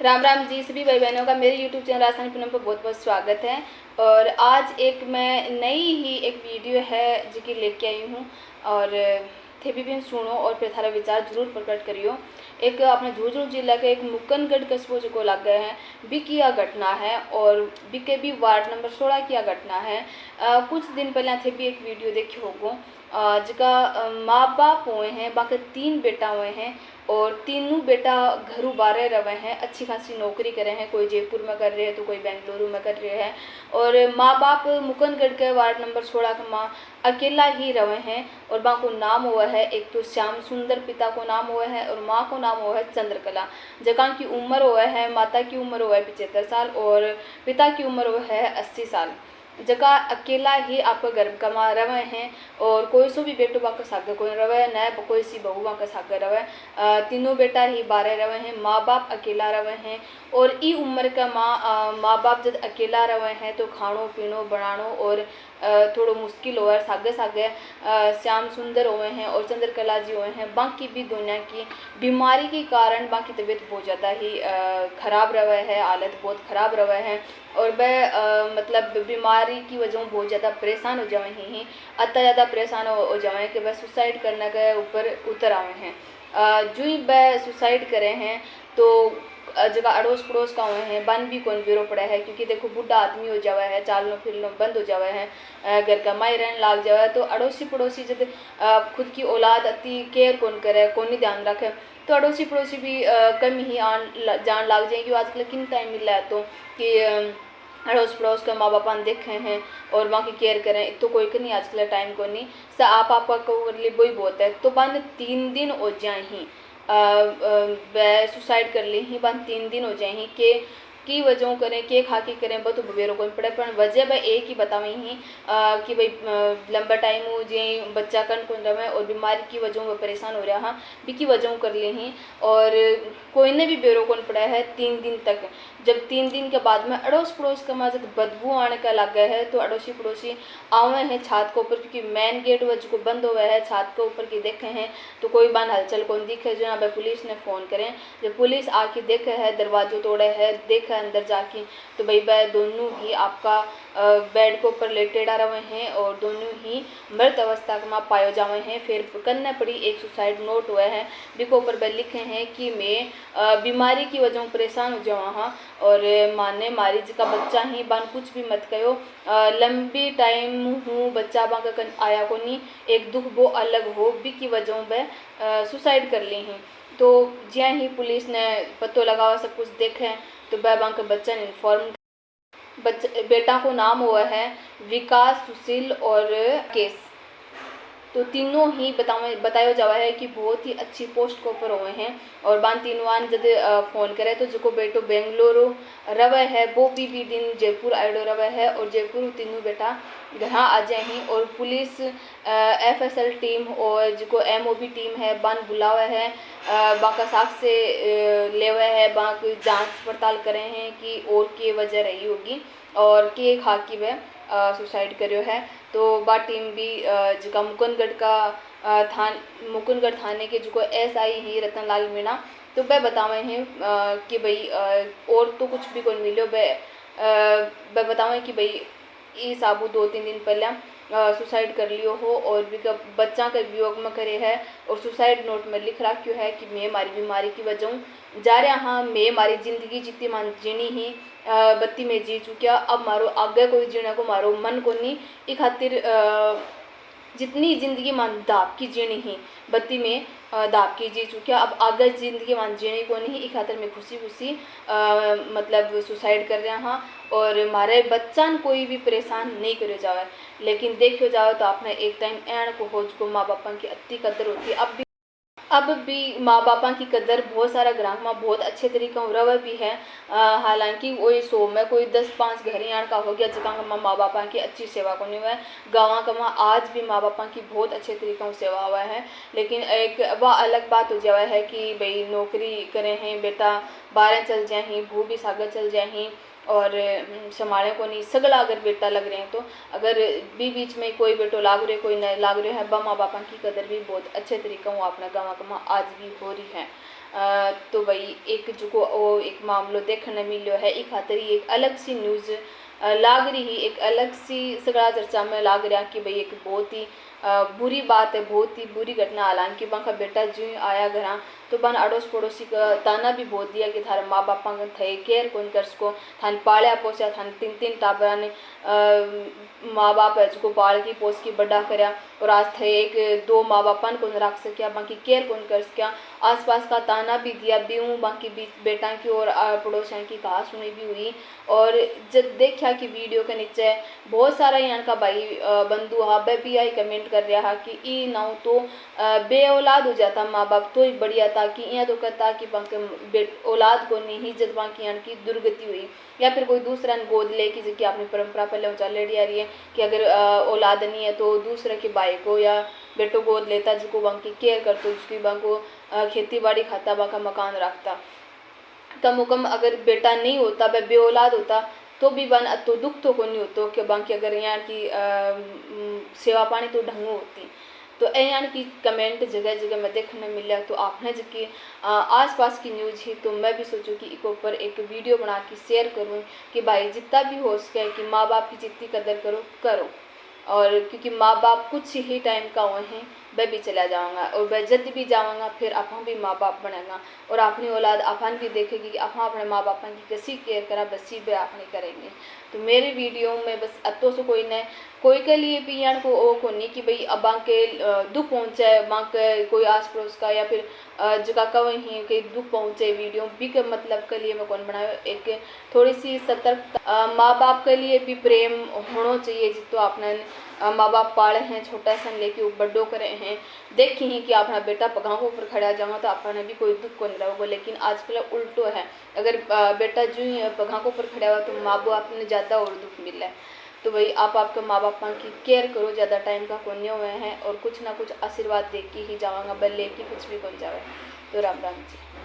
राम राम जी सभी भाई बहनों का मेरे YouTube चैनल राजस्थानी फिल्म पर बहुत बहुत स्वागत है। और आज एक मैं नई ही एक वीडियो है जिसकी लेके आई हूँ और थे भी सुनो और फिर थारा विचार जरूर प्रकट करियो। एक अपने झुंझुनू जिला के एक मुक्कनगढ़ कस्बों जो लाग गए हैं भी किया घटना है और बी के भी वार्ड नंबर 16 की घटना है। कुछ दिन पहले थे भी एक वीडियो देखी होगो जिसका माँ बाप हुए हैं बाकी 3 बेटा हुए हैं और तीनों बेटा घरों बाहर रहे हैं, अच्छी खासी नौकरी करे हैं, कोई जयपुर में कर रहे हैं तो कोई बेंगलुरु में कर रहे हैं। और माँ बाप मुकुंदगढ़ के वार्ड नंबर 16 का माँ अकेला ही रहे हैं और माँ को नाम हुआ है एक तो श्याम सुंदर पिता को नाम हुआ है और माँ को नाम हुआ है चंद्रकला। जगह की उम्र हुआ है, माता की उम्र हुआ है 75 साल और पिता की उम्र हुआ है 80 साल। जगह अकेला ही आपका गर्भ कमा रहे हैं और कोई सो भी बेटो बाका सागर कोई रवे न कोई सी बहू बाका सागर रवे। तीनों बेटा ही बारह रवे हैं, माँ बाप अकेला रवे हैं और ई उम्र का माँ बाप जब अकेला रवे हैं तो खानो पीनो बनानो और थोड़ो मुश्किल हो सागे सागे श्याम सुंदर हुए हैं और चंद्रकला जी हुए हैं। बाकी भी दुनिया की बीमारी के कारण बाकी तबीयत बहुत ज़्यादा ही खराब रहा है, हालत बहुत ख़राब रहा है और वह मतलब बीमारी की वजह से बहुत ज़्यादा परेशान हो जाए ही इतना ज़्यादा परेशान हो जाए कि वह सुसाइड करने के ऊपर उतर आए हैं। जो ही वह सुसाइड करे हैं तो जगह अड़ोस पड़ोस का हुए हैं बन भी कौन बेरो पड़ा है क्योंकि देखो बूढ़ा आदमी हो जावा है, चालनो फिरनो बंद हो जावा है, घर का माई रहने लाग जावा है तो अड़ोसी पड़ोसी जब खुद की औलाद अति केयर कौन करे कौन ही ध्यान रखे तो अड़ोसी पड़ोसी भी कम ही जान लाग जाएंगे। आजकल किन टाइम मिल रहा है तो कि अड़ोस पड़ोस का माँ बाप देखे हैं और वहाँ की केयर करें तो कोई नहीं आजकल टाइम को नहीं स आपका को लिए वही बहुत है। तो बन 3 दिन हो जाए ही सुसाइड कर ली ही बन 3 दिन हो जाए ही के की वजह करें के खा के करें बहुत बेरो को पड़े पर वजह भाई एक ही बतावे ही कि भाई लंबा टाइम हो जे बच्चा कन कौन रहे और बीमारी की वजह में परेशान हो रहा हाँ भी की वजह कर ली ही और कोई ने भी बेरो कौन पड़ा है 3 दिन तक। जब 3 दिन के बाद में अड़ोस पड़ोस का माँ जब बदबू आने का लग गया है तो अड़ोसी पड़ोसी आवे हैं छत के ऊपर क्योंकि मेन गेट वजह को बंद हुआ है छत के ऊपर की देखे हैं तो कोई बान हलचल कौन दिखे जो ना पुलिस ने फ़ोन करें। जब पुलिस आके देखे है दरवाजो तोड़े है देखे अंदर जाके तो भाई वह दोनों ही आपका बेड के ऊपर लेटेड़ा रहे हैं और दोनों ही मृत अवस्था में पाए जावे हैं। फिर करना पड़ी एक सुसाइड नोट हुआ है जिसके ऊपर वह लिखे हैं कि मैं बीमारी की वजह परेशान हो जावा हाँ और माने मारी जिका बच्चा ही बन कुछ भी मत कहो लंबी टाइम हूँ बच्चा बांका कन आया को नहीं एक दुख वो अलग हो भी की वजह वह सुसाइड कर ली हैं। तो ज्या ही पुलिस ने पतो लगावा सब कुछ देखे तो वह बांका बच्चा ने इन्फॉर्म बेटा को नाम हुआ है विकास सुशील और केस। तो तीनों ही बताया जावा है कि बहुत ही अच्छी पोस्ट के ऊपर हुए हैं और बान तीनों जब फ़ोन करे तो जो बेटो बेंगलुरु रवे है वो भी दिन जयपुर आयो रवे है और जयपुर तीनों बेटा घर आ जाए हैं और पुलिस FSL टीम और जो MOB टीम है बान बुलावा है बाका साख से लेवे है बाक जांच पड़ताल करे हैं कि और के वजह रही होगी और के खा की वह सुसाइड करो है। तो बा टीम भी जिका मुकुंदगढ़ थाने के जो SI ही रतनलाल मीणा तो वह बतावे हैं कि भाई और तो कुछ भी कोई मिलो वह बतावे कि भाई ये साबू 2-3 दिन पहले सुसाइड कर लियो हो और भी बच्चा का वियोग में करे है और सुसाइड नोट में लिख रखियो है कि मैं मारी बीमारी की वजह जा रहा हाँ मैं मारी जिंदगी जितनी मान जीनी ही बत्ती में जी चुकिया अब मारो आगे कोई जीने को मारो मन को नहीं ई खातिर जितनी जिंदगी मान दाप की जीनी ही बत्ती में दाप की जी चुकिया अब आगे जिंदगी मान जीनी को नहीं ई खातिर मैं खुशी खुशी मतलब सुसाइड कर रहा हाँ और हमारे बच्चा कोई भी परेशान नहीं करे जावे। लेकिन देखियो जाओ तो आपने एक टाइम एण को हो जो माँ बापा की अति कदर होती है अब भी माँ बापा की कदर बहुत सारा ग्राहक में बहुत अच्छे तरीके रवा भी है। हालांकि वही 100 में कोई 10-5 घर यहाँ का हो गया जगह माँ बापा की अच्छी सेवा को नहीं हुआ है। गाँव का माँ आज भी माँ बापा की बहुत अच्छे तरीक़ों से सेवा हुआ है। लेकिन एक वह अलग बात हो जावा है कि भाई नौकरी करें हैं बेटा बाहर चल जाए भू भी सागर चल जाए और संभाले को नहीं सगला अगर बेटा लग रहे हैं तो अगर भी बीच में कोई बेटो लाग रहे कोई नहीं लाग रहे है माँ बापा की कदर भी बहुत अच्छे तरीका वो अपना गाँव कमा आज भी हो रही है। तो भाई एक जो वो एक मामलो देखने मिलो है एक खातर ही एक अलग सी न्यूज़ लाग रही ही एक अलग सी सगड़ा चर्चा में लाग रहा कि भाई एक बहुत ही बुरी बात है बहुत ही बुरी घटना। हालांकि वहाँ का बेटा जो ही आया घर तो बन अड़ोस पड़ोसी का ताना भी बहुत दिया कि थारे माँ बापा थे केयर कौन कर सको थान पालिया पोसा थान 3-3 टाबरा ने माँ बाप है जो पाल की पोस की बड़ा करया और आज थे एक 2 माँ बापा को रख सकिया बाकी केयर कौन कर सकिया आसपास का ताना भी दिया बीऊँ बाकी बेटा की और पड़ोसियों की कहा सुनी भी हुई। और जब देखा कि वीडियो के नीचे बहुत सारा यहाँ का भाई बंधु हाँ भी आई कमेंट कर रहा है कि ई ना तो बे औलाद हो जाता माँ बाप तो ही बढ़िया था कि यहाँ तो कहता कि बाकी औलाद को नहीं जब बाकी यहाँ की दुर्गति हुई या फिर कोई दूसरा गोद ले कि जबकि आपने परंपरा पहले चल रही आ रही है कि अगर औलाद नहीं है तो दूसरे के भाई को या बेटो गोद लेता जिसको वहाँ की केयर करता जिसकी वहाँ को खेती बाड़ी खाता वहाँ का मकान रखता कम कम अगर बेटा नहीं होता वह बे औलाद होता तो भी बन तो दुख तो को नहीं होता कि बाकी अगर यहाँ की सेवा पानी तो ढंग होती। तो यहाँ की कमेंट जगह जगह में देखने मिला तो आपने जबकि आस पास की न्यूज़ ही तो मैं भी सोचूं कि इसके ऊपर एक वीडियो बना के शेयर करूं कि भाई जितना भी हो सके कि माँ बाप की जितनी कदर करो करो। और क्योंकि माँ बाप कुछ ही टाइम का हुए हैं वह भी चला जाऊँगा और वह जब भी जाऊँगा फिर अपन भी माँ बाप बनेगा और अपनी औलाद अपन भी देखेगी कि अपन अपने माँ बाप की कैसी केयर करा बसी वे अपने करेंगे। तो मेरे वीडियो में बस अतो से कोई ने कोई के लिए भी यहाँ को वो को नहीं कि भाई अब के दुख पहुँचे वहाँ के कोई आस पड़ोस का या फिर जगह का वहीं कहीं दुख पहुँचे वीडियो भी के मतलब के लिए मैं कौन बनाया एक थोड़ी सी सतर्कता माँ बाप के लिए भी प्रेम होना चाहिए जितो आपने माँ बाप पाले हैं छोटा सा लेके बड़ो करे हैं देखी ही कि अपना बेटा पगाओं के ऊपर खड़ा जाऊँगा तो अपने भी कोई दुख को नहीं रहोगे। लेकिन आजकल उल्टो है अगर बेटा जो ही पगाओं के ऊपर खड़ा हुआ तो माँ बाप ने ज़्यादा और दुख मिला है। तो भाई आप आपके माँ बापा की केयर करो ज़्यादा टाइम का कोन्य हुए हैं और कुछ ना कुछ आशीर्वाद दे के ही जाऊँगा बल लेके कुछ भी कौन जाए। तो राम राम जी।